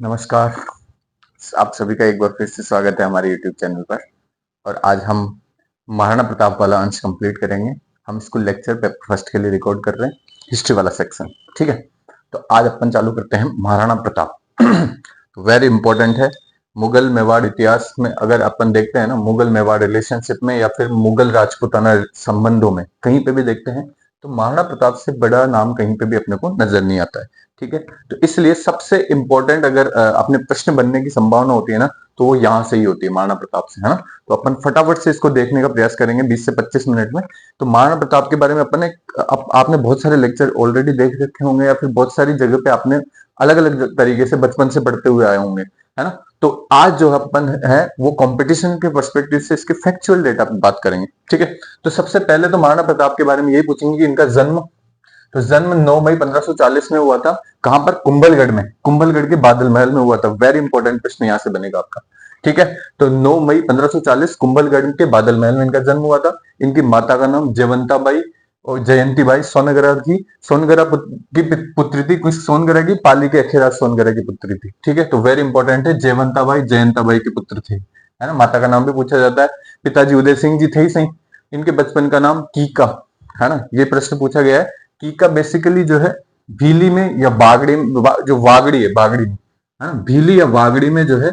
नमस्कार। आप सभी का एक बार फिर से स्वागत है हमारे YouTube चैनल पर। और आज हम महाराणा प्रताप वाला अंश कंप्लीट करेंगे। हम इसको लेक्चर पेपर फर्स्ट के लिए रिकॉर्ड कर रहे हैं, हिस्ट्री वाला सेक्शन। ठीक है, तो आज अपन चालू करते हैं महाराणा प्रताप। तो वेरी इंपॉर्टेंट है। मुगल मेवाड़ इतिहास में अगर अपन देखते हैं ना, मुगल मेवाड़ रिलेशनशिप में या फिर मुगल राजपूताना संबंधों में कहीं पे भी देखते हैं तो महाराणा प्रताप से बड़ा नाम कहीं पे भी अपने को नजर नहीं आता है। ठीक है, तो इसलिए सबसे इंपॉर्टेंट अगर अपने प्रश्न बनने की संभावना होती है ना, तो वो यहाँ से ही होती है, महाराणा प्रताप से, है ना। तो अपन फटाफट से इसको देखने का प्रयास करेंगे 20 से 25 मिनट में। तो महाराणा प्रताप के बारे में अपन आपने बहुत सारे लेक्चर ऑलरेडी देख रखे होंगे या फिर बहुत सारी जगह पे आपने अलग अलग तरीके से बचपन से पढ़ते हुए आए होंगे, है ना। तो आज जो अपन है वो कंपटीशन के पर्सपेक्टिव से इसके फैक्चुअल डेटा पे बात करेंगे। ठीक है, तो सबसे पहले तो महाराणा प्रताप के बारे में यही पूछेंगे कि इनका जन्म, तो जन्म 9 मई 1540 में हुआ था। कहां पर? कुंभलगढ़ में, कुंभलगढ़ के बादल महल में हुआ था। वेरी इंपॉर्टेंट प्रश्न यहां से बनेगा आपका। ठीक है, तो 9 मई 1540 कुंभलगढ़ के बादल महल में इनका जन्म हुआ था। इनकी माता का नाम जयवंताबाई और जयंती बाई सोनगरा की, सोनगरा की पुत्री थी। कुछ सोनगरा की, पाली के अखेराज सोनगरा की पुत्री थी। ठीक है, तो वेरी इंपॉर्टेंट है, जयवंताबाई जयंताबाई के पुत्र थे, है ना। माता का नाम भी पूछा जाता है। पिताजी उदय सिंह जी थे ही सही। इनके बचपन का नाम कीका, है ना, ये प्रश्न पूछा गया है। कीका बेसिकली जो है भीली में या बागड़ी में, जो वागड़ी है, बागड़ी में, है ना, भीली या वागड़ी में जो है,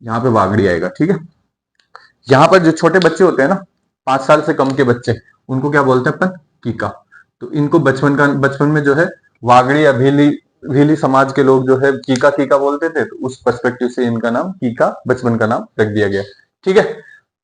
यहाँ पे वागड़ी आएगा। ठीक है, यहाँ पर जो छोटे बच्चे होते हैं ना, 5 साल से कम के बच्चे, उनको क्या बोलते हैं अपन? कीका। तो इनको बचपन में जो है वागड़ी या भीली, भीली समाज के लोग जो है कीका कीका बोलते थे। तो उस पर्सपेक्टिव से इनका नाम कीका बचपन का नाम रख दिया गया। ठीक है,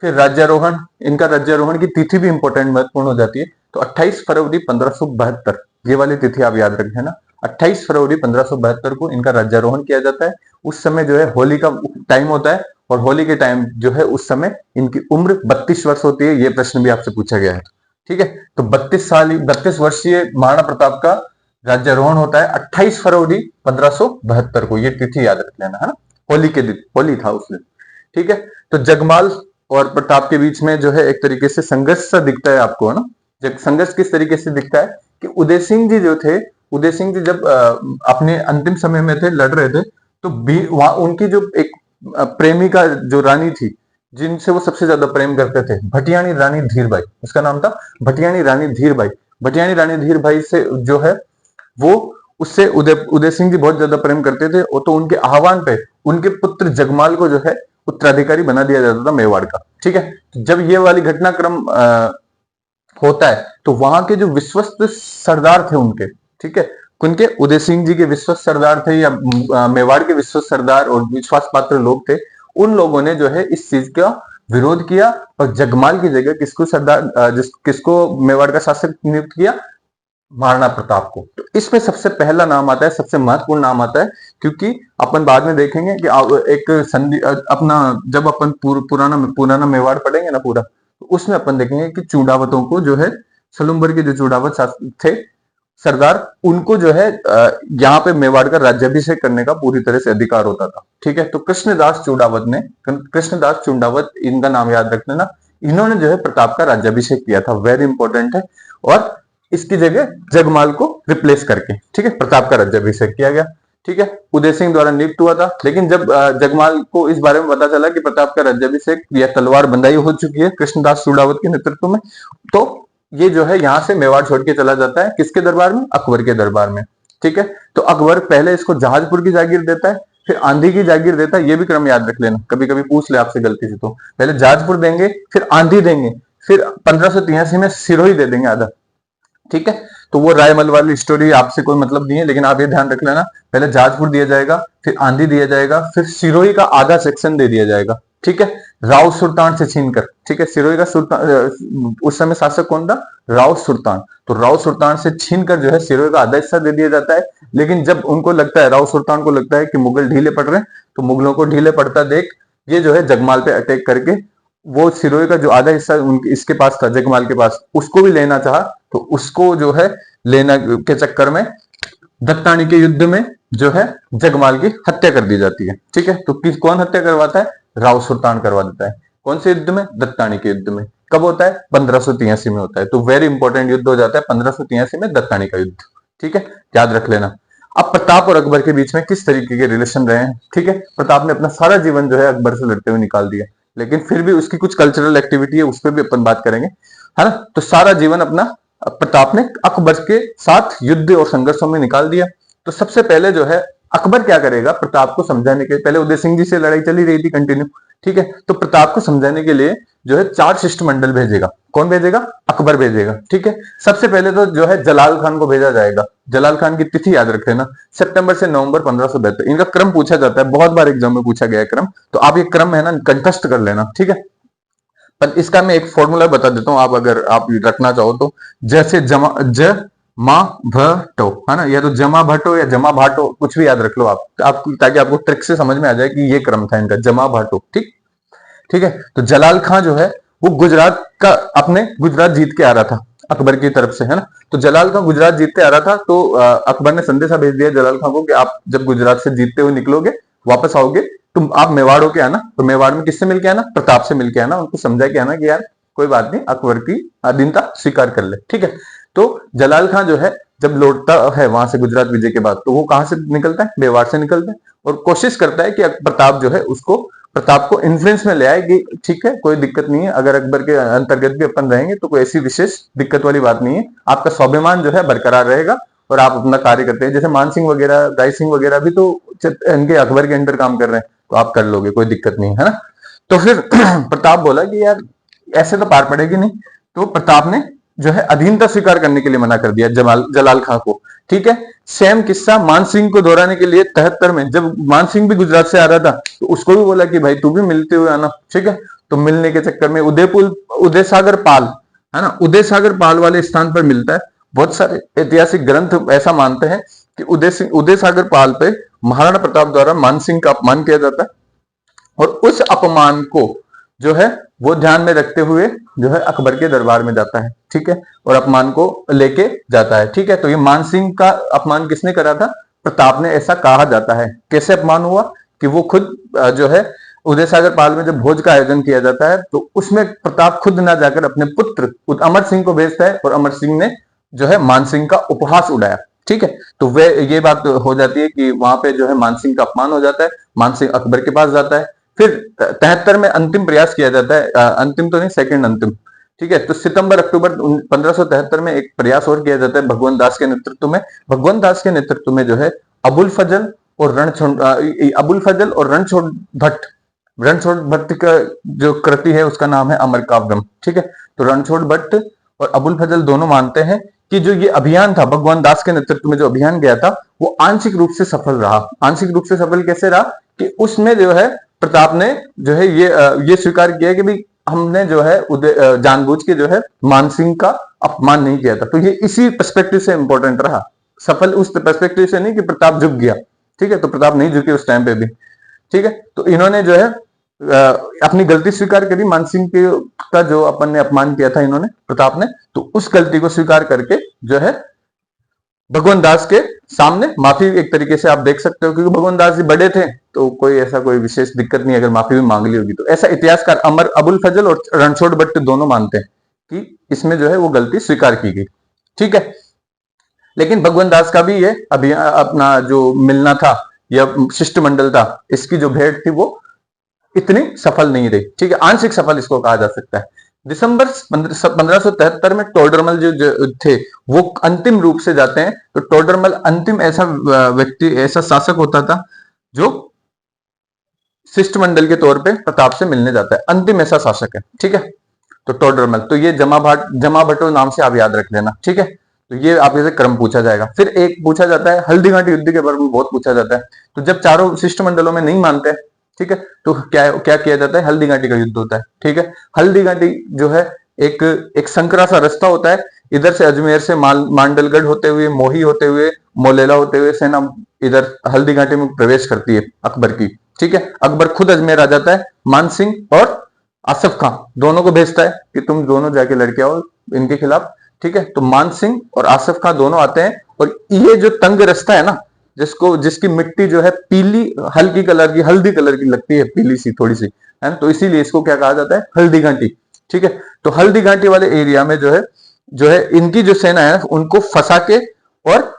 फिर राज्यारोहण, इनका राज्यारोहण की तिथि भी इंपॉर्टेंट महत्वपूर्ण हो जाती है। तो 28 फरवरी 1572, ये वाली तिथि आप याद रखें ना, 28 फरवरी 1572 को इनका राज्यारोहण किया जाता है। उस समय जो है होली का टाइम होता है, और होली के टाइम जो है उस समय इनकी उम्र 32 वर्ष होती है। ये प्रश्न भी आपसे पूछा गया है। ठीक है, तो 32 वर्षीय महाराणा प्रताप का राज्यारोहण होता है 28 फरवरी 1572 को। ये तिथि याद रख लेना, है ना। होली के दिन, होली था उस दिन। ठीक है, तो जगमाल और प्रताप के बीच में जो है एक तरीके से संघर्ष सा दिखता है आपको, है ना। संघर्ष किस तरीके से दिखता है कि उदय सिंह जी जो थे, उदय सिंह जी जब अपने अंतिम समय में थे, लड़ रहे थे, तो वहां उनकी जो एक प्रेमिका जो रानी थी, जिनसे वो सबसे ज्यादा प्रेम करते थे, भटियाणी रानी धीरबाई, उसका नाम था भटियाणी रानी धीरबाई। भटियाणी रानी धीरबाई से जो है वो, उससे उदय सिंह जी बहुत ज्यादा प्रेम करते थे। और तो उनके आह्वान पे उनके पुत्र जगमाल को जो है उत्तराधिकारी बना दिया जाता था मेवाड़ का। ठीक है, जब ये वाली घटनाक्रम होता है तो वहां के जो विश्वस्त सरदार थे उनके, ठीक है, उनके उदय सिंह जी के विश्वस्त सरदार थे या मेवाड़ के विश्वस्त सरदार और विश्वास पात्र लोग थे, उन लोगों ने जो है इस चीज का विरोध किया और जगमाल की जगह किसको किसको मेवाड़ का शासक नियुक्त किया? महाराणा प्रताप को। तो इसमें सबसे पहला नाम आता है, सबसे महत्वपूर्ण नाम आता है, क्योंकि अपन बाद में देखेंगे कि एक संधि अपना, जब अपन पुराना मेवाड़ पढ़ेंगे ना पूरा, तो उसमें अपन देखेंगे कि चूड़ावतों को जो है, सलुम्बर के जो चूड़ावत थे सरदार, उनको जो है यहाँ पे मेवाड़ का राज्याभिषेक करने का पूरी तरह से अधिकार होता था। ठीक है, तो कृष्णदास चूड़ावत, इनका नाम याद रख लेना। इन्होंने जो है प्रताप का राज्याभिषेक किया था, वेरी इंपॉर्टेंट है। और इसकी जगह जगमाल को रिप्लेस करके, ठीक है, प्रताप का राज्याभिषेक किया गया। ठीक है, उदय सिंह द्वारा नियुक्त हुआ था। लेकिन जब जगमाल को इस बारे में पता चला कि प्रताप का राज्याभिषेक या तलवार बंदाई हो चुकी है कृष्णदास चूड़ावत के नेतृत्व में, तो ये जो है यहां से मेवाड़ छोड़ के चला जाता है किसके दरबार में? अकबर के दरबार में। ठीक है, तो अकबर पहले इसको जहाजपुर की जागीर देता है, फिर आंधी की जागीर देता है। ये भी क्रम याद रख लेना, कभी कभी पूछ ले आपसे गलती से। तो पहले जहाजपुर देंगे, फिर आंधी देंगे, फिर 1583 में सिरोही दे देंगे आधा। ठीक है, तो वो रायमल वाली स्टोरी आपसे कोई मतलब नहीं है, लेकिन आप ये ध्यान रख लेना, पहले जहाजपुर दिया जाएगा, फिर आंधी दिया जाएगा, फिर सिरोही का आधा सेक्शन दे दिया जाएगा। ठीक है, राव सुल्तान से छीनकर। ठीक है, सिरोही का सुल्तान, उस समय शासक कौन था? राव सुल्तान। तो राव सुल्तान से छीनकर जो है सिरोही का आधा हिस्सा दे दिया जाता है। लेकिन जब उनको लगता है, राव सुल्तान को लगता है कि मुगल ढीले पड़ रहे हैं, तो मुगलों को ढीले पड़ता देख ये जो है जगमाल पे अटैक करके वो सिरोही का जो आधा हिस्सा इसके पास था, जगमाल के पास, उसको भी लेना चाहा। तो उसको जो है लेना के चक्कर में दत्तानी के युद्ध में जो है जगमाल की हत्या कर दी जाती है। ठीक है, तो कौन हत्या करवाता है? राव सुल्तान करवा देता है। कौन से युद्ध में? दत्तानी के युद्ध में। कब होता है? 1583 में होता है। तो वेरी इंपॉर्टेंट युद्ध हो जाता है 1583 में, दत्तानी का युद्ध। ठीक है, याद रख लेना। अब प्रताप और अकबर के बीच में किस तरीके के रिलेशन रहे हैं, ठीक है। प्रताप ने अपना सारा जीवन जो है अकबर से लड़ते हुए निकाल दिया, लेकिन फिर भी उसकी कुछ कल्चरल एक्टिविटी है, उस पर भी अपन बात करेंगे, है ना। तो सारा जीवन अपना प्रताप ने अकबर के साथ युद्ध और संघर्षों में निकाल दिया। तो सबसे पहले जो है अकबर क्या करेगा, प्रताप को समझाने के पहले उदय सिंह जी से लड़ाई चली रही थी कंटिन्यू, ठीक है। तो प्रताप को समझाने के लिए जो है 4 शिष्टमंडल भेजेगा। कौन भेजेगा? अकबर भेजेगा, ठीक है। सबसे पहले तो जो है जलाल खान को भेजा जाएगा। जलाल खान की तिथि याद रख लेना, सितंबर से नवंबर 1572। इनका क्रम पूछा जाता है, बहुत बार एग्जाम में पूछा गया है क्रम, तो आप ये क्रम है ना कंठस्थ कर लेना, ठीक है। पर इसका मैं एक फॉर्मूला बता देता हूं, आप अगर आप रखना चाहो तो, जैसे जमा ज मा भटो, है ना, या तो जमा भटो या जमा भाटो, कुछ भी याद रख लो आप ताकि आपको ट्रिक से समझ में आ जाए कि ये क्रम था इनका, जमा भाटो, ठीक ठीक है। तो जलाल खां जो है वो गुजरात का अपने गुजरात जीत के आ रहा था अकबर की तरफ से, है ना। तो जलाल खां गुजरात जीतते आ रहा था, तो अकबर ने संदेशा भेज दिया जलाल खां को कि आप जब गुजरात से जीतते हुए निकलोगे, वापस आओगे, तुम आप मेवाड़ होके आना। तो मेवाड़ में किससे मिलके आना? प्रताप से मिलके आना, उनको समझा के आना कि यार कोई बात नहीं, अकबर की अधीनता स्वीकार कर ले, ठीक है। तो जलाल खां जो है जब लौटता है वहां से गुजरात विजय के बाद, तो वो कहां से निकलता है? मेवाड़ से निकलता है, और कोशिश करता है कि प्रताप जो है उसको प्रताप को इन्फ्लुएंस में ले आए कि ठीक है कोई दिक्कत नहीं है, अगर अकबर के अंतर्गत भी अपन रहेंगे तो कोई ऐसी विशेष दिक्कत वाली बात नहीं है, आपका स्वाभिमान जो है बरकरार रहेगा और आप अपना कार्य करते हैं। जैसे मान सिंह वगैरह, राय सिंह वगैरह भी तो इनके अकबर के अंडर काम कर रहे हैं, तो आप कर लोगे, कोई दिक्कत नहीं है ना। तो फिर प्रताप बोला कि यार ऐसे तो पार पड़ेगी नहीं, तो प्रताप ने जो है अधीनता स्वीकार करने के लिए मना कर दिया जलाल खां को, ठीक है। सेम किस्सा मान सिंह को दोहराने के लिए 73 में जब मान सिंह भी गुजरात से आ रहा था, तो उसको भी बोला कि भाई तू भी मिलते हुए आना, ठीक है। तो मिलने के चक्कर में उदय सागर पाल, है ना, उदय सागर पाल वाले स्थान पर मिलता है। बहुत सारे ऐतिहासिक ग्रंथ ऐसा मानते हैं कि उदय सागर पाल पे महाराणा प्रताप द्वारा मान सिंह का अपमान किया जाता है, और उस अपमान को जो है वो ध्यान में रखते हुए जो है अकबर के दरबार में जाता है, ठीक है, और अपमान को लेके जाता है, ठीक है। तो ये मान सिंह का अपमान किसने करा था? प्रताप ने, ऐसा कहा जाता है। कैसे अपमान हुआ कि वो खुद जो है उदय सागर पाल में जब भोज का आयोजन किया जाता है, तो उसमें प्रताप खुद ना जाकर अपने पुत्र अमर सिंह को भेजता है, और अमर सिंह ने जो है मान सिंह का उपहास उड़ाया, ठीक है। तो वे ये बात हो जाती है कि वहां पे जो है मान सिंह का अपमान हो जाता है, मान सिंह अकबर के पास जाता है। फिर 73 में अंतिम प्रयास किया जाता है, अंतिम तो नहीं, सेकंड अंतिम, ठीक है। तो सितंबर अक्टूबर 1573 में एक प्रयास और किया जाता है भगवंत दास के नेतृत्व में। भगवंत दास के नेतृत्व में जो है अबुल फजल और रणछोड़ भट्ट का जो कृति है उसका नाम है अमर काव्यम, ठीक है। तो रणछोड़ भट्ट और अबुल फजल दोनों मानते हैं कि जो ये अभियान था भगवान दास के नेतृत्व में जो अभियान गया था, वो आंशिक रूप से सफल रहा। आंशिक रूप से सफल कैसे रहा कि उसमें जो है प्रताप ने जो है ये स्वीकार किया कि भाई हमने जो है जानबूझ के जो है मान सिंह का अपमान नहीं किया था। तो ये इसी पर्सपेक्टिव से इंपॉर्टेंट रहा, सफल उस पर्सपेक्टिव से नहीं कि प्रताप झुक गया, ठीक है। तो प्रताप नहीं झुके उस टाइम पे भी, ठीक है। तो इन्होंने जो है अपनी गलती स्वीकार करी, मान सिंह का जो अपन ने अपमान किया था इन्होंने, प्रताप ने, तो उस गलती को स्वीकार करके जो है भगवान दास के सामने माफी एक तरीके से आप देख सकते हो, क्योंकि भगवान दास जी बड़े थे तो कोई ऐसा कोई विशेष दिक्कत नहीं अगर माफी भी मांग ली होगी। तो ऐसा इतिहासकार अबुल फजल और रणछोड़ भट्ट दोनों मानते हैं कि इसमें जो है वो गलती स्वीकार की गई, ठीक है। लेकिन भगवान दास का भी ये अभी अपना जो मिलना था या शिष्टमंडल था, इसकी जो भेंट थी वो इतनी सफल नहीं रही, ठीक है। आंशिक सफल इसको कहा जा सकता है। दिसंबर 1573 में टोडरमल जो थे वो अंतिम रूप से जाते हैं। तो टोडरमल अंतिम ऐसा व्यक्ति, ऐसा शासक होता था जो शिष्टमंडल के तौर पे प्रताप से मिलने जाता है, अंतिम ऐसा शासक है, ठीक है। तो टोडरमल, तो ये जमा भट्टो नाम से आप याद रख लेना, ठीक है। तो ये आप जैसे क्रम पूछा जाएगा। फिर एक पूछा जाता है हल्दीघाटी युद्ध के बारे में, बहुत पूछा जाता है। तो जब चारों शिष्टमंडलों में नहीं मानते, ठीक है, तो क्या क्या किया जाता है? हल्दीघाटी का युद्ध होता है, ठीक है। हल्दीघाटी जो है एक संकरा सा रास्ता होता है, इधर से अजमेर से मांडलगढ़ होते हुए, मोही होते हुए, मोलेला होते हुए सेना इधर हल्दीघाटी में प्रवेश करती है अकबर की, ठीक है। अकबर खुद अजमेर आ जाता है, मान सिंह और आसफ खां दोनों को भेजता है कि तुम दोनों जाके लड़के आओ इनके खिलाफ, ठीक है। तो मान सिंह और आसफ खां दोनों आते हैं, और ये जो तंग रास्ता है ना, जिसकी मिट्टी जो है पीली हल्की कलर की, हल्दी कलर की लगती है, पीली सी थोड़ी सी, है ना, तो इसीलिए इसको क्या कहा जाता है? हल्दी घाटी, ठीक है। तो हल्दी घाटी वाले एरिया में जो है इनकी जो सेना है उनको फंसा के, और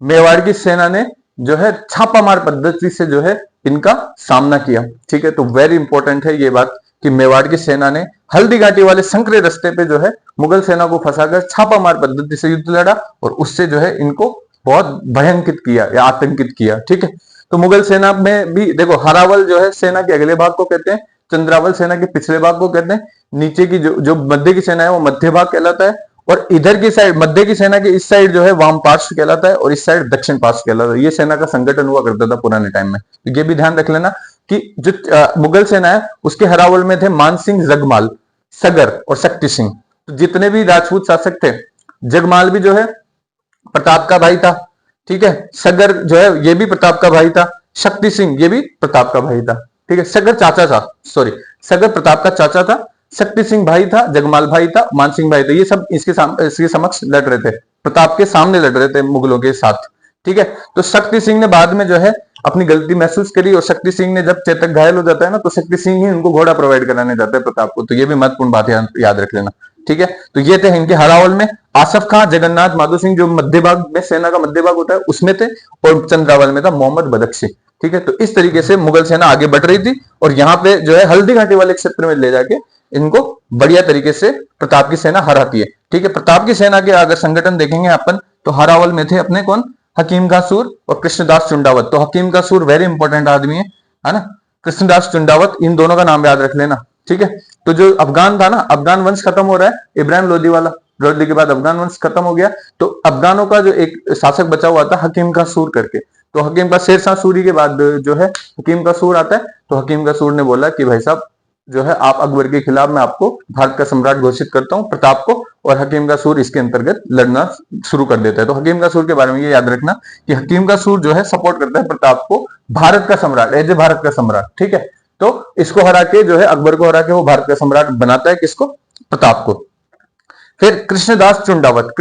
मेवाड़ की सेना ने जो है छापामार पद्धति से जो है इनका सामना किया। ठीक है, तो वेरी इंपॉर्टेंट है ये बात कि मेवाड़ की सेना ने हल्दी घाटी वाले संकरे रास्ते पे जो है मुगल सेना को फंसाकर छापामार पद्धति से युद्ध लड़ा और उससे जो है इनको बहुत भयंकित किया या आतंकित किया। ठीक है, तो मुगल सेना में भी देखो हरावल जो है सेना के अगले भाग को कहते हैं, चंद्रावल सेना के पिछले भाग को कहते हैं, नीचे की जो मध्य की सेना है वो मध्य भाग कहलाता है, और इधर की साइड मध्य की सेना के इस साइड जो है वाम पार्श्व कहलाता है और इस साइड दक्षिण पार्श्व कहलाता है। ये सेना का संगठन हुआ करता था पुराने टाइम में। तो ये भी ध्यान रख लेना कि जो मुगल सेना है उसके हरावल में थे मानसिंह, जगमाल, सगर और शक्ति सिंह। तो जितने भी राजपूत शासक थे, जगमाल भी जो है प्रताप का भाई था। ठीक है, सगर जो है ये भी प्रताप का भाई था, शक्ति सिंह ये भी प्रताप का भाई था। ठीक है, सगर चाचा था, सॉरी सगर प्रताप का चाचा था, शक्ति सिंह भाई था, जगमाल भाई था, मानसिंह भाई था। ये सब इसके समक्ष लड़ रहे थे, प्रताप के सामने लड़ रहे थे मुगलों के साथ। ठीक है, तो शक्ति सिंह ने बाद में जो है अपनी गलती महसूस करी और शक्ति सिंह ने जब चेतक घायल हो जाता है ना तो शक्ति सिंह ही उनको घोड़ा प्रोवाइड कराने जाता है प्रताप को। तो ये भी महत्वपूर्ण बात याद रख लेना। ठीक है, तो ये थे इनके हरावल में आसफ खां, जगन्नाथ, माधो सिंह जो मध्य भाग में सेना का मध्य भाग होता है उसमें थे, और चंद्रावल में था मोहम्मद बदख्शी। ठीक है, तो इस तरीके से मुगल सेना आगे बढ़ रही थी और यहाँ पे जो है हल्दी घाटी वाले क्षेत्र में ले जाके इनको बढ़िया तरीके से प्रताप की सेना हराती है। ठीक है, प्रताप की सेना के अगर संगठन देखेंगे अपन तो हरावल में थे अपने कौन, हकीम का सूर और कृष्णदास चुंडावत। तो हकीम का सूर वेरी इंपॉर्टेंट आदमी है ना, कृष्णदास चुंडावत, इन दोनों का नाम याद रख लेना। ठीक है, तो जो अफगान था ना, अफगान वंश खत्म हो रहा है, इब्राहिम लोदी वाला, लोदी के बाद अफगान वंश खत्म हो गया, तो अफगानों का जो एक शासक बचा हुआ था हकीम का सूर करके, तो हकीम का शेरशाह सूरी के बाद जो है हकीम का सूर आता है। तो हकीम का सूर ने बोला कि भाई साहब जो है आप अकबर के खिलाफ मैं आपको भारत का सम्राट घोषित करता हूं, प्रताप को, और हकीम का सूर इसके अंतर्गत लड़ना शुरू कर देता है। तो हकीम का सूर के बारे में ये याद रखना कि हकीम का सूर जो है सपोर्ट करता है प्रताप को भारत का सम्राट, एज ए भारत का सम्राट। ठीक है, तो इसको हरा के जो है अकबर को हरा के वो भारत का सम्राट बनाता है, किसको, प्रताप को। फिर कृष्णदास चुंडावत,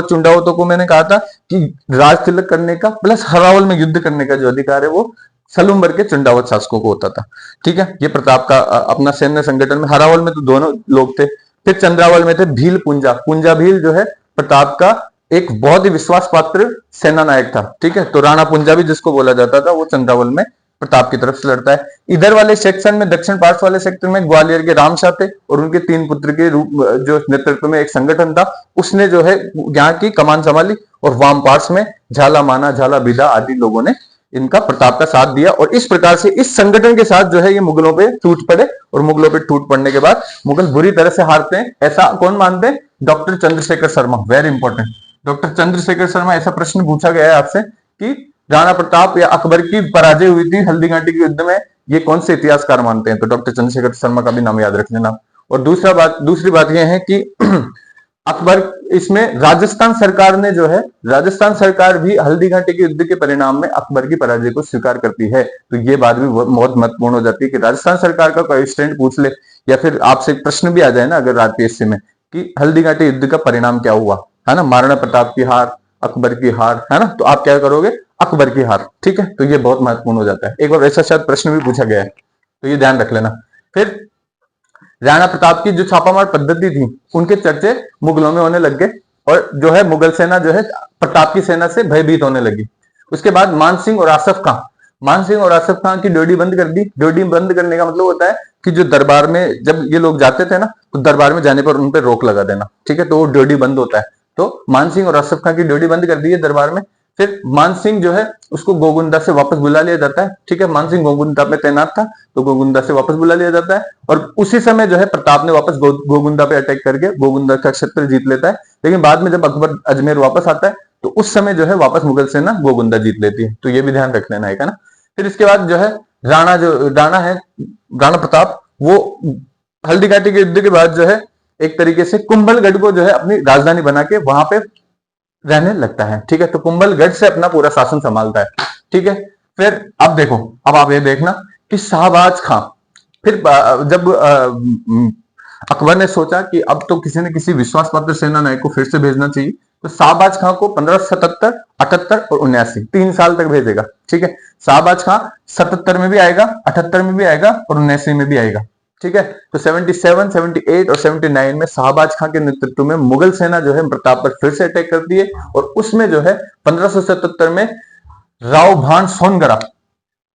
चुंडावतों को मैंने कहा था कि राज तिलक करने का प्लस हरावल में युद्ध करने का जो अधिकार है वो सलूम्बर के चुंडावत शासकों को होता था। ठीक है, ये प्रताप का अपना सैन्य संगठन में, हरावल में तो दोनों लोग थे। फिर चंद्रावल में थे भील पुंजा, पुंजा भील जो है प्रताप का एक बहुत ही विश्वास पात्र सेना नायक था। ठीक है, तो राणा पुंजा भी जिसको बोला जाता था वो चंद्रावल में प्रताप की तरफ से लड़ता है। इधर वाले सेक्शन में, दक्षिण पार्श्व वाले सेक्टर में ग्वालियर के रामशाह थे और उनके 3 पुत्र के रूप जो नेतृत्व में एक संगठन था, उसने जो है यहाँ की कमान संभाली, और वाम पार्श्व में झाला माना, झाला बिदा आदि लोगों ने इनका प्रताप का साथ दिया। और इस प्रकार से इस संगठन के साथ जो है ये मुगलों पे टूट पड़े, और मुगलों पे टूट पड़ने के बाद मुगल बुरी तरह से हारते हैं। ऐसा कौन मानते हैं, doctor Chandrashekhar Sharma, very important, doctor Chandrashekhar Sharma. ऐसा प्रश्न पूछा गया है आपसे कि राणा प्रताप या अकबर की पराजय हुई थी हल्दी घाटी के युद्ध में, ये कौन से इतिहासकार मानते हैं, तो डॉक्टर चंद्रशेखर शर्मा का भी नाम याद रख लेना। और दूसरी बात यह है कि अकबर, इसमें राजस्थान सरकार ने जो है, राजस्थान सरकार भी हल्दी घाटी के युद्ध के परिणाम में अकबर की पराजय को स्वीकार करती है। तो ये बात भी बहुत महत्वपूर्ण हो जाती है कि राजस्थान सरकार का कोई स्टैंड पूछ ले या फिर आपसे प्रश्न भी आ जाए ना अगर राजपीएससी में कि हल्दी घाटी युद्ध का परिणाम क्या हुआ, है ना, महाराणा प्रताप की हार, अकबर की हार, है ना, तो आप क्या करोगे, अकबर की हार। ठीक है, तो ये बहुत महत्वपूर्ण हो जाता है। एक बार ऐसा शायद प्रश्न भी पूछा गया है, तो ये ध्यान रख लेना। फिर राणा प्रताप की जो छापामार पद्धति थी उनके चर्चे मुगलों में होने लग गए, और जो है मुगल सेना जो है प्रताप की सेना से भयभीत होने लगी। उसके बाद मानसिंह और आसफ खां की ड्योढ़ी बंद कर दी। ड्योढ़ी बंद करने का मतलब होता है कि जो दरबार में जब ये लोग जाते थे ना तो दरबार में जाने पर उन पर रोक लगा देना। ठीक है, तो वो ड्योढ़ी बंद होता है। तो मानसिंह और आसफ खां की ड्योढ़ी बंद कर दी है दरबार में। फिर मानसिंह जो है उसको गोगुंदा से वापस बुला लिया जाता है। ठीक है, मानसिंह गोगुंदा में तैनात था तो गोगुंदा से वापस बुला लिया जाता है, और उसी समय जो है प्रताप ने वापस गोगुंदा पे अटैक करके गोगुंदा का क्षेत्र जीत लेता है। लेकिन बाद में जब अकबर अजमेर वापस आता है तो उस समय जो है वापस मुगल सेना गोगुंदा जीत लेती है। तो ये भी ध्यान रख लेना है ना। फिर इसके बाद जो है राणा प्रताप, वो हल्दी घाटी के युद्ध के बाद जो है एक तरीके से कुंभलगढ़ को जो है अपनी राजधानी बना के वहां पे रहने लगता है। ठीक है, तो कुंभलगढ़ से अपना पूरा शासन संभालता है। ठीक है, फिर अब देखो, अब आप ये देखना कि शाहबाज खां, फिर जब अकबर ने सोचा कि अब तो किसी न किसी विश्वास पात्र सेना नायक को फिर से भेजना चाहिए, तो शाहबाज खां को 1577, 78 और 79 3 साल तक भेजेगा। ठीक है, शाहबाज खां 77 में भी आएगा, 78 में भी आएगा और 79 में भी आएगा। ठीक है, तो 77, 78 और 79 में शाहबाज खां के नेतृत्व में मुगल सेना जो है प्रताप पर फिर से अटैक करती है, और उसमें जो है 1577 में राव भान सोनगरा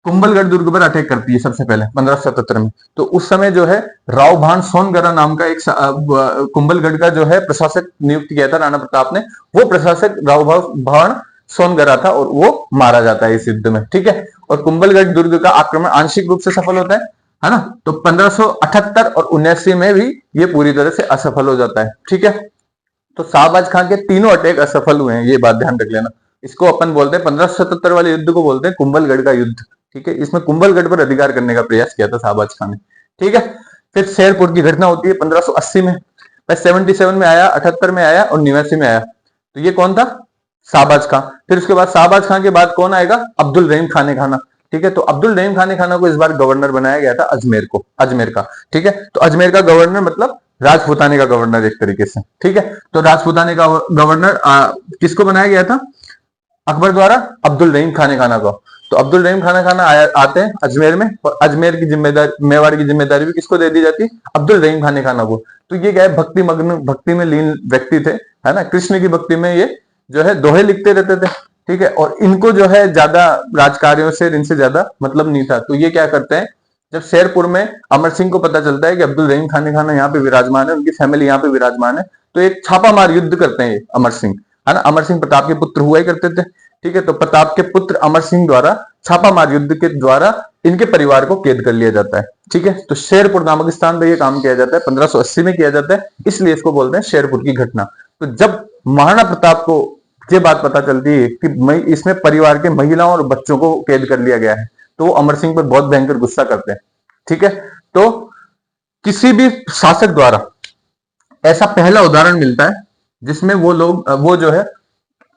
कुंभलगढ़ दुर्ग पर अटैक करती है सबसे पहले 1577 में। तो उस समय जो है राव भान सोनगरा नाम का एक कुंभलगढ़ का जो है प्रशासक नियुक्त किया था राणा प्रताप ने। वो प्रशासक राव भान सोनगरा था और वो मारा जाता है इस युद्ध में, ठीक है। और कुंभलगढ़ दुर्ग का आक्रमण आंशिक रूप से सफल होता है ना। तो 1578 और 79 में भी ये पूरी तरह से असफल हो जाता है, ठीक है। तो शाहबाज खान के तीनों अटैक असफल हुए हैं, ये बात ध्यान रख लेना। इसको अपन बोलते हैं 1577 वाले युद्ध को बोलते हैं कुंभलगढ़ का युद्ध, ठीक है। इसमें कुंभलगढ़ पर अधिकार करने का प्रयास किया था शाहबाज खान ने, ठीक है। फिर शेरपुर की घटना होती है 1580 में, 77 में आया, 78 में आया और 89 में आया। तो ये कौन था? शाहबाज खान। फिर उसके बाद शाहबाज खान के बाद कौन आएगा? अब्दुल रहीम खाने खाना, ठीक है। तो अब्दुल रहीम खाने खाना को इस बार गवर्नर बनाया गया था अजमेर का, ठीक है। तो अजमेर का गवर्नर मतलब राजपूताने का गवर्नर एक तरीके से, ठीक है। तो राजपूताने का गवर्नर किसको बनाया गया था? अकबर द्वारा अब्दुल रहीम खाने खाना को। तो अब्दुल रहीम खाना खाना आते हैं अजमेर में, और अजमेर की जिम्मेदारी, मेवाड़ की जिम्मेदारी भी किसको दे दी जाती है? अब्दुल रहीम खाने खाना को। तो ये क्या है? भक्ति में लीन व्यक्ति थे, है ना। कृष्ण की भक्ति में ये जो है दोहे लिखते रहते थे, ठीक है। और इनको जो है ज्यादा राजकार्यों से, इनसे ज्यादा मतलब नहीं था। तो ये क्या करते हैं, जब शेरपुर में अमर सिंह को पता चलता है कि अब्दुल रहीम खाने खाना यहाँ पे विराजमान है, उनकी फैमिली यहाँ पे विराजमान है, तो एक छापामार युद्ध करते हैं अमर सिंह, है ना। अमर सिंह प्रताप के पुत्र हुआ ही करते थे, ठीक है। तो प्रताप के पुत्र अमर सिंह द्वारा छापामार युद्ध के द्वारा इनके परिवार को कैद कर लिया जाता है, ठीक है। तो शेरपुर नामक स्थान पर यह काम किया जाता है, 1580 में किया जाता है, इसलिए इसको बोलते हैं शेरपुर की घटना। तो जब महाराणा प्रताप को ये बात पता चलती है कि इसमें परिवार के महिलाओं और बच्चों को कैद कर लिया गया है, तो वो अमर सिंह पर बहुत भयंकर गुस्सा करते हैं, ठीक है। तो किसी भी शासक द्वारा ऐसा पहला उदाहरण मिलता है जिसमें वो जो है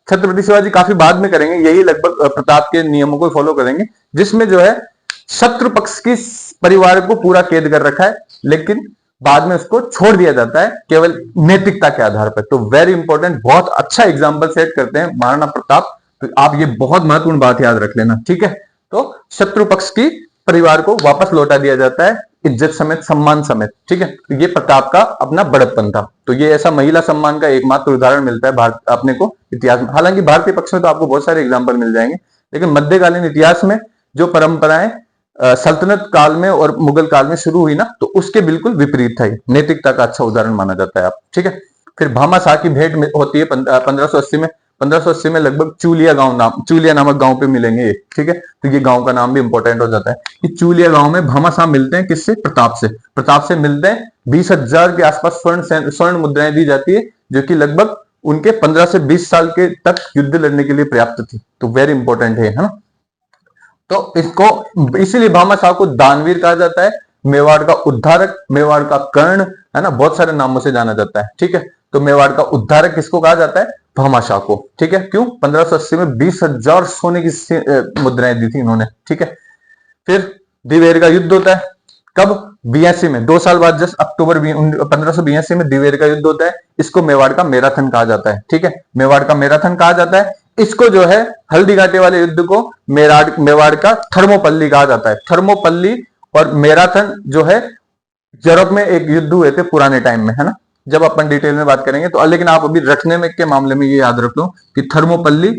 छत्रपति शिवाजी काफी बाद में करेंगे, यही लगभग प्रताप के नियमों को फॉलो करेंगे, जिसमें जो है शत्रु पक्ष की परिवार को पूरा कैद कर रखा है, लेकिन बाद में उसको छोड़ दिया जाता है केवल नैतिकता के आधार पर। तो वेरी इंपॉर्टेंट, बहुत अच्छा एग्जांपल सेट करते हैं महाराणा प्रताप। तो आप ये बहुत महत्वपूर्ण बात याद रख लेना, ठीक है। तो शत्रु पक्ष की परिवार को वापस लौटा दिया जाता है, इज्जत समेत, सम्मान समेत, ठीक है। तो ये प्रताप का अपना बड़प्पन था। तो ये ऐसा महिला सम्मान का एकमात्र उदाहरण मिलता है भारत अपने को इतिहास में। हालांकि भारतीय पक्ष में तो आपको बहुत सारे एग्जाम्पल मिल जाएंगे, लेकिन मध्यकालीन इतिहास में जो परंपराएं सल्तनत काल में और मुगल काल में शुरू हुई ना, तो उसके बिल्कुल विपरीत था। नैतिकता का अच्छा उदाहरण माना जाता है आप, ठीक है। फिर भामाशाह की भेंट होती है 1580 में। 1580 में लगभग चूलिया नामक गांव पे मिलेंगे ये, ठीक है। तो ये गांव का नाम भी इंपॉर्टेंट हो जाता है कि चूलिया गांव में भामाशाह मिलते हैं किससे? प्रताप से मिलते हैं। 20,000 के आसपास स्वर्ण मुद्राएं दी जाती है, जो कि लगभग उनके 15 से 20 साल के तक युद्ध लड़ने के लिए पर्याप्त थी। तो वेरी इंपॉर्टेंट है ना। तो इसको इसीलिए भामाशाह को दानवीर कहा जाता है, मेवाड़ का उद्धारक, मेवाड़ का कर्ण, है ना, बहुत सारे नामों से जाना जाता है, ठीक है। तो मेवाड़ का उद्धारक किसको कहा जाता है? भामाशाह को, ठीक है। क्यों? 1580 में 20,000 सोने की मुद्राएं दी थी इन्होंने, ठीक है। फिर दिवेर का युद्ध होता है, कब? 82 में, 2 साल बाद, जस्ट अक्टूबर 1582 में दिवेर का युद्ध होता है। इसको मेवाड़ का मैराथन कहा जाता है, ठीक है। मेवाड़ का मैराथन कहा जाता है। इसको जो है हल्दी घाटी वाले युद्ध को मेवाड़ का थर्मोपल्ली कहा जाता है। थर्मोपल्ली और मैराथन जो है यूरोप में एक युद्ध हुए थे पुराने टाइम में, है ना। जब अपन डिटेल में बात करेंगे तो, लेकिन आप अभी रखने में के मामले में ये याद रख लो कि थर्मोपल्ली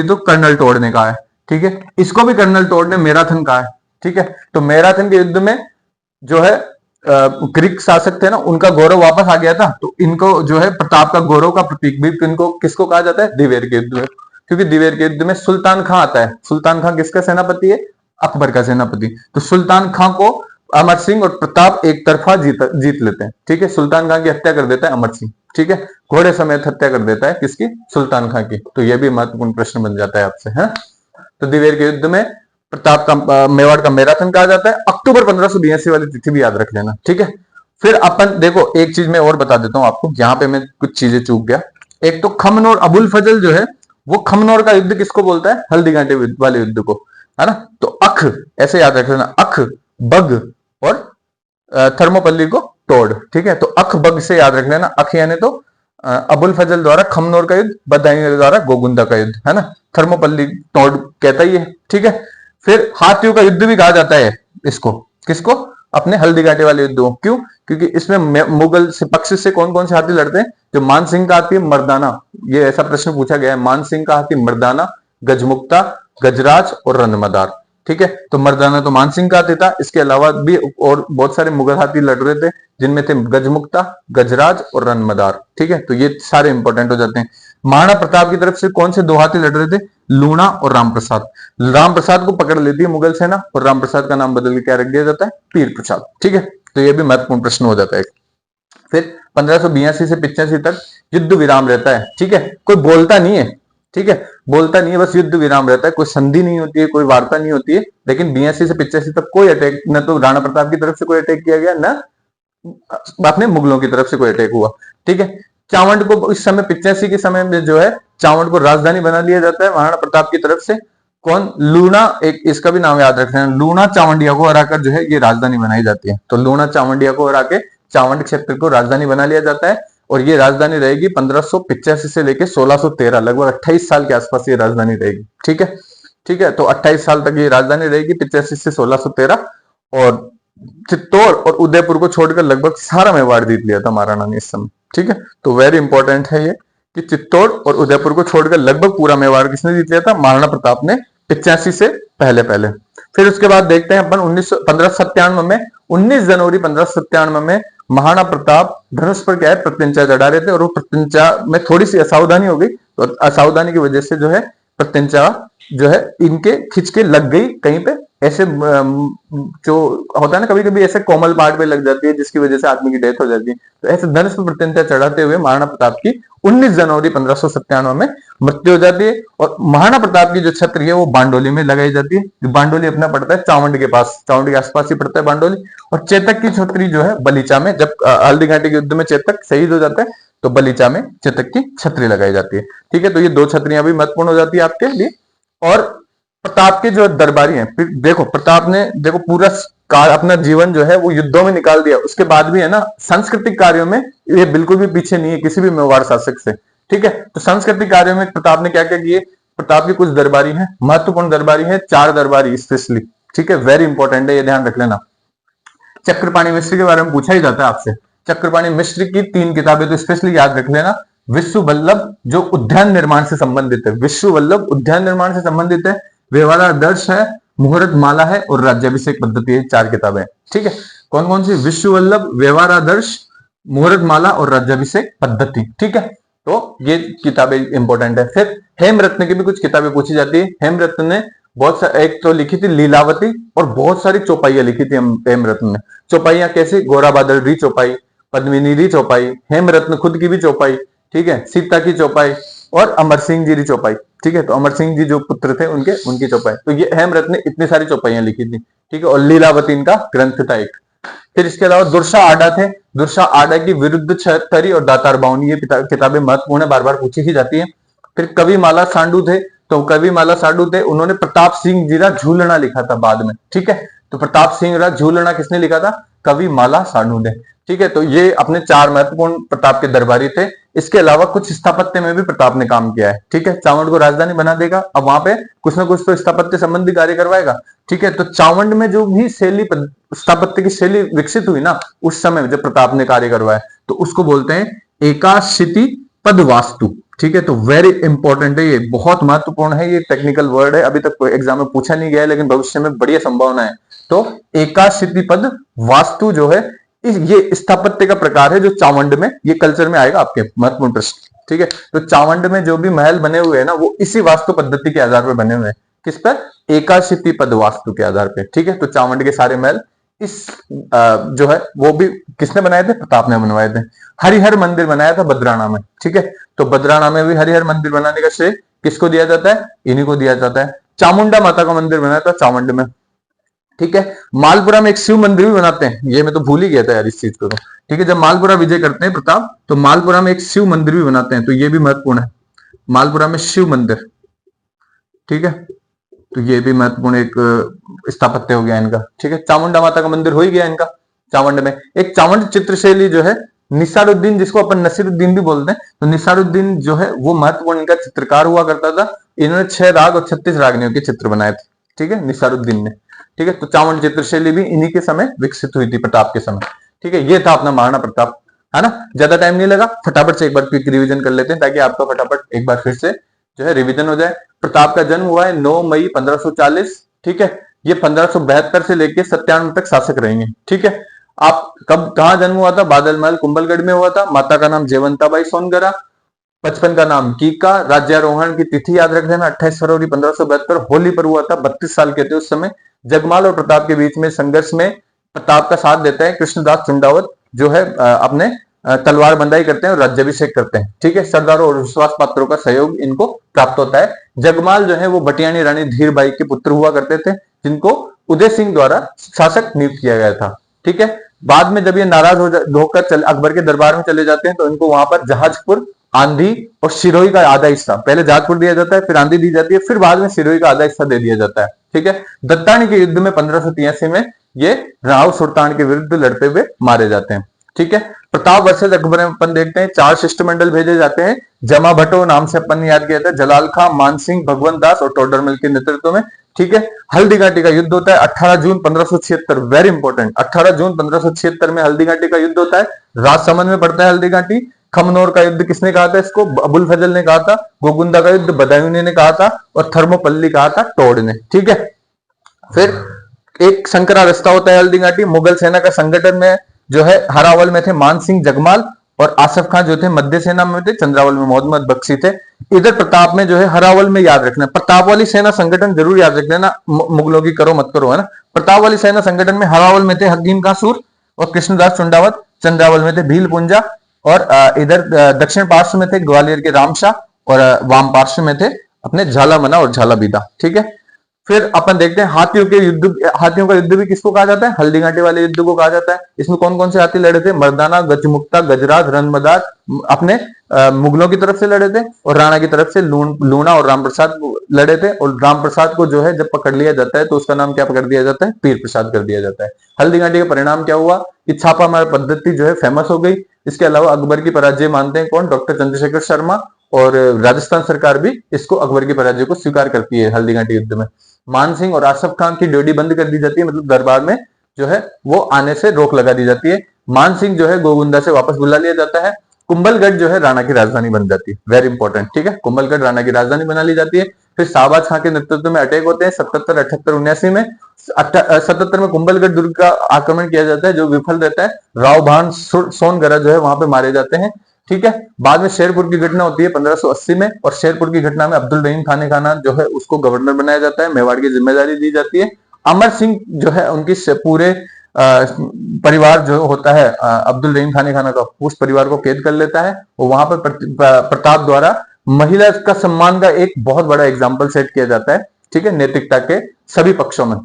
तो कर्नल टोड ने कहा है, ठीक है। इसको भी कर्नल टोड ने मैराथन कहा है, ठीक है। तो मैराथन के युद्ध में जो है ग्रीक शासक थे ना, उनका गौरव वापस आ गया था। तो इनको जो है प्रताप का गौरव का प्रतीक भी इनको किसको कहा जाता है? दिवेर के युद्ध में। क्योंकि दिवेर के युद्ध में सुल्तान खां आता है। सुल्तान खां किसका सेनापति है? अकबर का सेनापति। तो सुल्तान खां को अमर सिंह और प्रताप एक तरफा जीत लेते हैं, ठीक है। सुल्तान खां की हत्या कर देता है अमर सिंह, ठीक है। घोड़े समेत हत्या कर देता है किसकी? सुल्तान खां की। तो यह भी महत्वपूर्ण प्रश्न बन जाता है आपसे, है। तो दिवेर के युद्ध में प्रताप का मेवाड़ का मैराथन कहा जाता है। अक्टूबर 1582 वाली तिथि भी याद रख लेना, ठीक है। फिर अपन देखो, एक चीज मैं और बता देता हूं आपको, यहां पे मैं कुछ चीजें चूक गया। एक तो खमनोर, अबुल फजल जो है वो खमनोर का युद्ध किसको बोलता है? हल्दी घाटी वाले युद्ध को, है ना। तो अख ऐसे याद रख लेना, अख, बग और थर्मोपल्ली को तोड़, ठीक है। तो अख बग से याद रख लेना। अख यानी तो अबुल फजल द्वारा खमनोर का युद्ध, बदायूं द्वारा गोगुंदा का युद्ध, है ना। थर्मोपल्ली तोड़ कहता ही है, ठीक है। फिर हाथियों का युद्ध भी कहा जाता है इसको, किसको? अपने हल्दी घाटी वाले युद्ध को। क्यों? क्योंकि इसमें मुगल से पक्ष से कौन कौन से हाथी लड़ते हैं? जो मान सिंह का हाथी है मर्दाना, ये ऐसा प्रश्न पूछा गया है, मान सिंह का हाथी मर्दाना, गजमुक्ता, गजराज और रंधमदार। ठीक है, तो मर्दाना तो मान सिंह का हाथी था, इसके अलावा भी और बहुत सारे मुगल हाथी लड़ रहे थे, जिनमें थे गजमुक्ता, गजराज और रंधमदार। ठीक है, तो ये सारे इंपॉर्टेंट हो जाते हैं। महाराणा प्रताप की तरफ से कौन से दो हाथी लड़ रहे थे? लूणा और रामप्रसाद। रामप्रसाद को पकड़ लेती है मुगल सेना और रामप्रसाद का नाम बदल के क्या रख दिया जाता है? पीर प्रसाद। ठीक है, तो ये भी महत्वपूर्ण प्रश्न हो जाता है। फिर 1582 से 85 तक युद्ध विराम रहता है। ठीक है, कोई बोलता नहीं है, ठीक है, बोलता नहीं है, बस युद्ध विराम रहता है, कोई संधि नहीं होती है, कोई वार्ता नहीं होती है। लेकिन 82 से 85 तक कोई अटैक, न तो राणा प्रताप की तरफ से कोई अटैक किया गया, न अपने मुगलों की तरफ से कोई अटैक हुआ। ठीक है, चावंड को इस समय 85 के समय में जो है चावंड को राजधानी बना लिया जाता है महाराणा प्रताप की तरफ से। कौन? लूणा, एक इसका भी नाम याद रखना है, लूणा चावंडिया को हराकर जो है ये राजधानी बनाई जाती है। तो लूणा चावंडिया को हरा के चावंड क्षेत्र को राजधानी बना लिया जाता है और ये राजधानी रहेगी 1585 से लेकर 1613, लगभग 28 साल के आसपास ये राजधानी रहेगी। ठीक है, ठीक है, तो 28 साल तक ये राजधानी रहेगी 85 से 1613। और चित्तौड़ और उदयपुर को छोड़कर लगभग सारा मेवाड़ जीत लिया था महाराणा ने इस समय। ठीक है, तो वेरी इंपॉर्टेंट है ये कि चित्तौड़ और उदयपुर को छोड़कर लगभग पूरा मेवाड़ किसने जीत लिया था? महाराणा प्रताप ने 85 से पहले पहले। फिर उसके बाद देखते हैं अपन 1597 में, 19 जनवरी 1597 में महाराणा प्रताप धनुष पर क्या है प्रत्यंचा चढ़ा रहे थे और वो प्रत्यंचा में थोड़ी सी असावधानी हो गई, तो असावधानी की वजह से जो है प्रत्यंचा जो है इनके खिंच के लग गई कहीं पे, ऐसे जो होता है ना कभी कभी ऐसे कोमल पार्ट पे लग जाती है जिसकी वजह से आदमी की डेथ हो जाती है। तो ऐसे धनुष पर प्रत्यंचा चढ़ाते हुए महाराणा प्रताप की 19 जनवरी 1597 में मृत्यु हो जाती है। और महाराणा प्रताप की जो छत्र है वो बांडोली में लगाई जाती है। जो बांडोली अपना पड़ता है चावंड के पास, चावंड के आसपास ही पड़ता है बांडोली। और चेतक की छत्री जो है बलीचा में, जब हल्दी घाटी के युद्ध में चेतक शहीद हो जाता है तो बलीचा में चेतक की छत्री लगाई जाती है। ठीक है, तो ये दो छत्रियां भी महत्वपूर्ण हो जाती है आपके लिए। और प्रताप के जो दरबारी हैं, फिर देखो प्रताप ने देखो पूरा अपना जीवन जो है वो युद्धों में निकाल दिया, उसके बाद भी है ना सांस्कृतिक कार्यों में ये बिल्कुल भी पीछे नहीं है किसी भी मेवाड़ शासक से। ठीक है, तो सांस्कृतिक कार्यों में प्रताप ने क्या क्या किए? प्रताप के कुछ दरबारी हैं, महत्वपूर्ण दरबारी हैं, 4 दरबारी स्पेशली। ठीक है, वेरी इंपॉर्टेंट है, ये ध्यान रख लेना। चक्रपाणी मिश्र के बारे में पूछा ही जाता है आपसे। चक्रपाणी मिश्र की 3 किताबें तो स्पेशली याद रख लेना। विश्व वल्लभ जो उद्यान निर्माण से संबंधित है, विश्व वल्लभ उद्यान निर्माण से संबंधित है, व्यवहारादर्श है, मुहूर्त माला है और राज्याभिषेक पद्धति है, 4 किताबें। ठीक है, कौन कौन सी? विश्व वल्लभ, व्यवहारादर्श, मुहूर्त माला और राज्याभिषेक पद्धति। ठीक है, तो ये किताबें इंपॉर्टेंट है। फिर हेमरत्न की भी कुछ किताबें पूछी जाती है। हेमरत्न ने बहुत सा, एक तो लिखी थी लीलावती और बहुत सारी चौपाइयां लिखी थी हेमरत्न ने। चौपाइयां कैसी? गोरा बादल री चौपाई, पद्मिनी री चौपाई, हेमरत्न खुद की भी चौपाई, ठीक है, सीता की चौपाई और अमर सिंह जी की चौपाई। ठीक है, तो अमर सिंह जी जो पुत्र थे उनके, उनकी चौपाई। तो ये हेमरत्न ने इतनी सारी चौपाइयां लिखी थी। ठीक है, और लीलावती इनका ग्रंथ था एक। फिर इसके अलावा दुर्सा आडा थे, दुर्सा आडा की विरुद्ध छतरी और दातार बावनी, ये किताबें महत्वपूर्ण है, बार बार पूछी ही जाती है। फिर कविमाला सांडू थे, तो कविमाला सांडू थे, उन्होंने प्रताप सिंह जीरा झूलना लिखा था बाद में। ठीक है, तो प्रताप सिंह झूलना किसने लिखा था? कविमाला सांडू ने। ठीक है, तो ये अपने 4 महत्वपूर्ण प्रताप के दरबारी थे। इसके अलावा कुछ स्थापत्य में भी प्रताप ने काम किया है। ठीक है, चावंड को राजधानी बना देगा, अब वहां पे कुछ ना कुछ तो स्थापत्य संबंधी कार्य करवाएगा। ठीक है, तो चावंड में जो भी शैली, स्थापत्य की शैली विकसित हुई ना उस समय जब प्रताप ने कार्य करवाया, तो उसको बोलते हैं एकाशिति पद वास्तु। ठीक है, तो वेरी इंपॉर्टेंट है, ये बहुत महत्वपूर्ण है, ये टेक्निकल वर्ड है, अभी तक एग्जाम में पूछा नहीं गया है लेकिन भविष्य में बढ़िया संभावना है। तो एकाशिति पद वास्तु जो है ये स्थापत्य का प्रकार है जो चावंड में, ये कल्चर में आएगा आपके, महत्वपूर्ण प्रश्न। ठीक है, तो चावंड में जो भी महल बने हुए हैं ना वो इसी वास्तु पद्धति के आधार पर बने हुए हैं। किस पर? एकाशिति पद वास्तु के आधार पर। ठीक है, तो चावंड के सारे महल इस जो है वो भी किसने बनाए थे? प्रताप ने बनवाए थे। हरिहर मंदिर बनाया था बद्राणा में। ठीक है, तो बद्राणा में भी हरिहर मंदिर बनाने का श्रेय किसको दिया जाता है? इन्हीं को दिया जाता है। चामुंडा माता का मंदिर बनाया था चावंड में। ठीक है, मालपुरा में एक शिव मंदिर भी बनाते हैं, ये मैं तो भूल ही गया था यार इस चीज को। ठीक है, जब मालपुरा विजय करते हैं प्रताप तो मालपुरा में एक शिव मंदिर भी बनाते हैं, तो ये भी महत्वपूर्ण है, मालपुरा में शिव मंदिर। ठीक है, तो ये भी महत्वपूर्ण एक स्थापत्य हो गया इनका। ठीक है, चामुंडा माता का मंदिर हो ही गया इनका चावंड में। एक चावंड चित्रशैली जो है निसारुद्दीन, जिसको अपन नसीरुद्दीन भी बोलते हैं, तो निसारुद्दीन जो है वो महत्वपूर्ण इनका चित्रकार हुआ करता था। इन्होंने 6 राग और 36 रागनियों के चित्र बनाए थे। ठीक है, निसारुद्दीन ने। ठीक है, तो चावंड चित्रशैली भी इन्हीं के समय विकसित हुई थी, प्रताप के समय। ठीक है, ये था अपना महाराणा प्रताप, है ना। ज्यादा टाइम नहीं लगा, फटाफट से एक बार क्विक रिवीजन कर लेते हैं ताकि आपका फटाफट एक बार फिर से जो है रिवीजन हो जाए। प्रताप का जन्म हुआ है 9 मई 1540, ठीक है। ये 1572 से लेके 97 तक शासक रहेंगे, ठीक है। आप कब कहाँ जन्म हुआ था? बादल महल कुंभलगढ़ में हुआ था। माता का नाम जयवंताबाई सोनगरा, बचपन का नाम कीका। राज्यारोहण की तिथि याद रख देना 28 फरवरी 1572, होली पर हुआ था। 32 साल के थे उस समय। जगमाल और प्रताप के बीच में संघर्ष में प्रताप का साथ देता है कृष्णदास चुंडावत, जो है अपने तलवार बंदाई करते हैं और राज्याभिषेक करते हैं, ठीक है। सरदारों और विश्वास पात्रों का सहयोग इनको प्राप्त होता है। जगमाल जो है वो बटियानी रानी धीरबाई के पुत्र हुआ करते थे, जिनको उदय सिंह द्वारा शासक नियुक्त किया गया था, ठीक है। बाद में जब ये नाराज होकर अकबर के दरबार में चले जाते हैं तो इनको वहां पर जहाजपुर, आंधी और सिरोही का आधा हिस्सा, पहले जहाजपुर दिया जाता है, फिर आंधी दी जाती है, फिर बाद में सिरोही का आधा हिस्सा दे दिया जाता है, ठीक है। दत्तानी के युद्ध में 1583 में ये राव सुल्तान के विरुद्ध लड़ते हुए मारे जाते हैं, ठीक है। प्रताप वर्सेस अकबर में अपन देखते हैं 4 शिष्टमंडल भेजे जाते हैं। जमा भट्टो नाम से अपन ने याद किया था, जलाल खां, मानसिंह, भगवंत दास और टोडरमल के नेतृत्व में, ठीक है। हल्दी घाटी का युद्ध होता है 18 जून 1576, वेरी इंपॉर्टेंट। 18 जून 1576 में हल्दी घाटी का युद्ध होता है, राजसमंद में पड़ता है हल्दी घाटी। खमनोर का युद्ध किसने कहा था इसको? अबुल फजल ने कहा था। गोगुंदा का युद्ध बदायूनी ने कहा था और थर्मोपल्ली कहा था टोड ने, ठीक है। फिर एक संकरा रास्ता होता है हल्दी घाटी। मुगल सेना का संगठन में जो है हरावल में थे मान सिंह जगमाल और आसफ खान जो थे मध्य सेना में थे, चंद्रावल में मोहम्मद बख्शी थे। इधर प्रताप में जो है हरावल में याद रखना, प्रताप वाली सेना संगठन जरूर याद रख लेना, मुगलों की करो मत करो, है ना। प्रताप वाली सेना संगठन में हरावल में थे हकीम कासूर और कृष्णदास चुंडावत, चंद्रावल में थे भील पुंजा और इधर दक्षिण पार्श्व में थे ग्वालियर के रामशाह और वाम पार्श्व में थे अपने झालामना और झालाबीदा, ठीक है। फिर अपन देखते हैं हाथियों के युद्ध, हाथियों का युद्ध भी किसको कहा जाता है? हल्दी घाटी वाले युद्ध को कहा जाता है। इसमें कौन कौन से हाथी लड़े थे? मर्दाना, गजमुक्ता, गजराज, रणमदार अपने मुगलों की तरफ से लड़े थे और राणा की तरफ से लूणा और रामप्रसाद लड़े थे। और रामप्रसाद को जो है जब पकड़ लिया जाता है तो उसका नाम क्या पकड़ दिया जाता है? पीर प्रसाद कर दिया जाता है। हल्दी घाटी का परिणाम क्या हुआ? कि छापामार पद्धति जो है फेमस हो गई। इसके अलावा अकबर की पराजय मानते हैं कौन? डॉक्टर चंद्रशेखर शर्मा, और राजस्थान सरकार भी इसको अकबर की पराजय को स्वीकार करती है हल्दी घाटी युद्ध में। मानसिंह और आसफ खान की ड्यूटी बंद कर दी जाती है, मतलब दरबार में जो है वो आने से रोक लगा दी जाती है। मानसिंह जो है गोगुंदा से वापस बुला लिया जाता है। कुंभलगढ़ जो है राणा की राजधानी बन जाती है, वेरी इंपॉर्टेंट, ठीक है। कुंभलगढ़ राणा की राजधानी बना ली जाती है। फिर शाहबाज खां के नेतृत्व में अटैक होते हैं 77, 78, 79 में। 77 में कुंभलगढ़ दुर्ग का आक्रमण किया जाता है जो विफल रहता है। राव भान सोनगरा जो है वहां पे मारे जाते हैं, ठीक है। बाद में शेरपुर की घटना होती है 1580 में और शेरपुर की घटना में अब्दुल रहीम खान खाना जो है उसको गवर्नर बनाया जाता है, मेवाड़ की जिम्मेदारी दी जाती है। अमर सिंह जो है उनकी पूरे परिवार जो होता है अब्दुल रहीम खाना का, उस परिवार को कैद कर लेता है और वहां पर प्रताप द्वारा महिला का सम्मान का एक बहुत बड़ा एग्जाम्पल सेट किया जाता है, ठीक है, नैतिकता के सभी पक्षों में।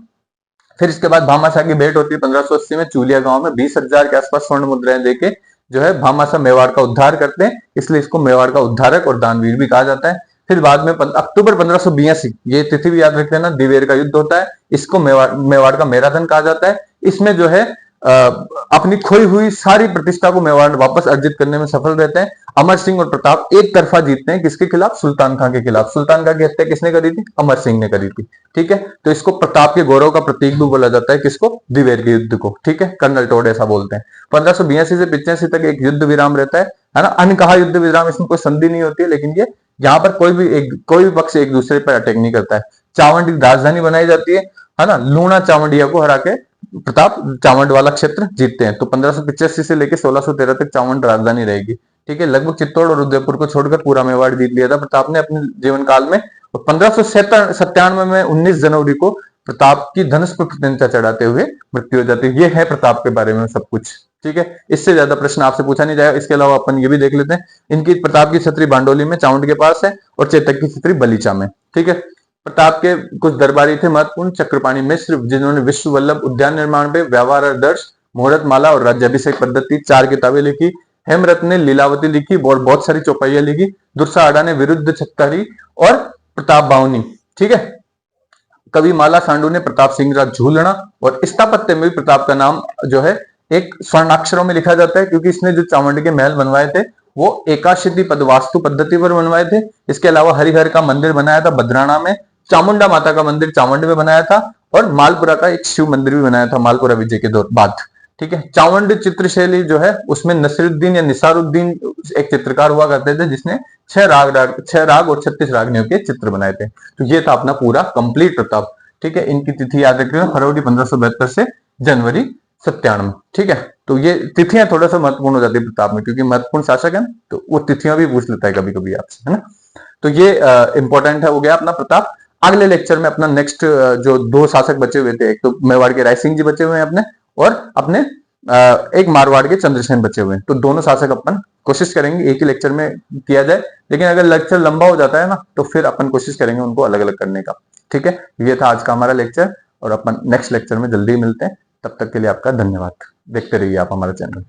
फिर इसके बाद भामाशाह की भेंट होती है 1580 में चूलिया गांव में। 20,000 के आसपास स्वर्ण मुद्राएं देके जो है भामाशाह मेवाड़ का उद्धार करते हैं, इसलिए इसको मेवाड़ का उद्धारक और दानवीर भी कहा जाता है। फिर बाद में अक्टूबर 1582, ये तिथि भी याद रख लेना, दिवेर का युद्ध होता है। इसको मेवाड़ का मैराथन कहा जाता है। इसमें जो है अपनी खोई हुई सारी प्रतिष्ठा को मेवाड़ वापस अर्जित करने में सफल रहते हैं। अमर सिंह और प्रताप एक तरफा जीतते हैं, किसके खिलाफ? सुल्तान खां के खिलाफ। सुल्तान खां की हत्या किसने करी थी? अमर सिंह ने करी थी, ठीक है। तो इसको प्रताप के गौरव का प्रतीक भी बोला जाता है, किसको? दिवेर के युद्ध को, ठीक है। कर्नल टोड ऐसा बोलते हैं। 1582 से 85 तक एक युद्ध विराम रहता है ना, अनकहा युद्ध विराम। इसमें कोई संधि नहीं होती है, लेकिन ये यहाँ पर कोई भी पक्ष एक दूसरे पर अटैक नहीं करता है। चावंड की राजधानी बनाई जाती है ना। लूणा चावंडिया को हरा के प्रताप चावंड वाला क्षेत्र जीतते हैं। तो 1585 से लेकर 1613 तक चावंड राजधानी रहेगी, ठीक है। लगभग चित्तौड़ और उदयपुर को छोड़कर पूरा मेवाड़ जीत लिया था प्रताप ने अपने जीवन काल में। और 1597 में 19 जनवरी को प्रताप की धनुष पर प्रतिष्ठा चढ़ाते हुए मृत्यु हो जाती है। ये है प्रताप के बारे में सब कुछ, ठीक है। इससे ज्यादा प्रश्न आपसे पूछा नहीं जाएगा। इसके अलावा अपन ये भी देख लेते हैं, इनकी प्रताप की छतरी बांडोली में चावंड के पास है और चेतक की छतरी बलीचा में, ठीक है। प्रताप के कुछ दरबारी थे महत्वपूर्ण, चक्रपाणी मिश्र, जिन्होंने विश्व वल्लभ उद्यान निर्माण पे व्यवहार आदर्श, मुहूर्त माला और राज्याभिषेक पद्धति 4 किताबें लिखी। हेमरत्न ने लीलावती लिखी और बहुत सारी चौपाइयां लिखी। दुर्सा आडा ने विरुद्ध छत्तरी और प्रताप बावनी, ठीक है। कवि माला सांडू ने प्रताप सिंह राज झूलना। और स्थापत्य में भी प्रताप का नाम जो है एक स्वर्णाक्षरों में लिखा जाता है, क्योंकि इसने जो चावंड के महल बनवाए थे वो एकाशिति पद वास्तु पद्धति पर बनवाए थे। इसके अलावा हरिहर का मंदिर बनाया था बद्राना में, चामुंडा माता का मंदिर चावंड में बनाया था और मालपुरा का एक शिव मंदिर भी बनाया था मालपुरा विजय के बाद। ठीक है। चावंड चित्रशैली जो है उसमें नसीरुद्दीन या निसारुद्दीन एक चित्रकार हुआ करते थे जिसने 6 राग और 36 रागनियों के चित्र बनाए थे। तो ये था अपना पूरा कंप्लीट प्रताप। ठीक है, इनकी तिथि याद रखिएगा, फरवरी 1572 से जनवरी 97। ठीक है, तो ये तिथियां थोड़ा सा महत्वपूर्ण हो जाती है प्रताप में, क्योंकि महत्वपूर्ण शासक है ना, तो वो तिथियां भी पूछ लेता है कभी कभी आपसे, है ना। तो ये इंपॉर्टेंट है, हो गया अपना प्रताप। अगले लेक्चर में अपना नेक्स्ट जो 2 शासक बचे हुए थे, एक तो मेवाड़ के राय सिंह जी बचे हुए हैं अपने, और अपने एक मारवाड़ के चंद्रसेन बचे हुए हैं। तो दोनों शासक अपन कोशिश करेंगे एक ही लेक्चर में किया जाए, लेकिन अगर लेक्चर लंबा हो जाता है ना तो फिर अपन कोशिश करेंगे उनको अलग अलग करने का। ठीक है, ये था आज का हमारा लेक्चर, और अपन नेक्स्ट लेक्चर में जल्दी मिलते हैं। तब तक के लिए आपका धन्यवाद। देखते रहिए आप हमारा चैनल।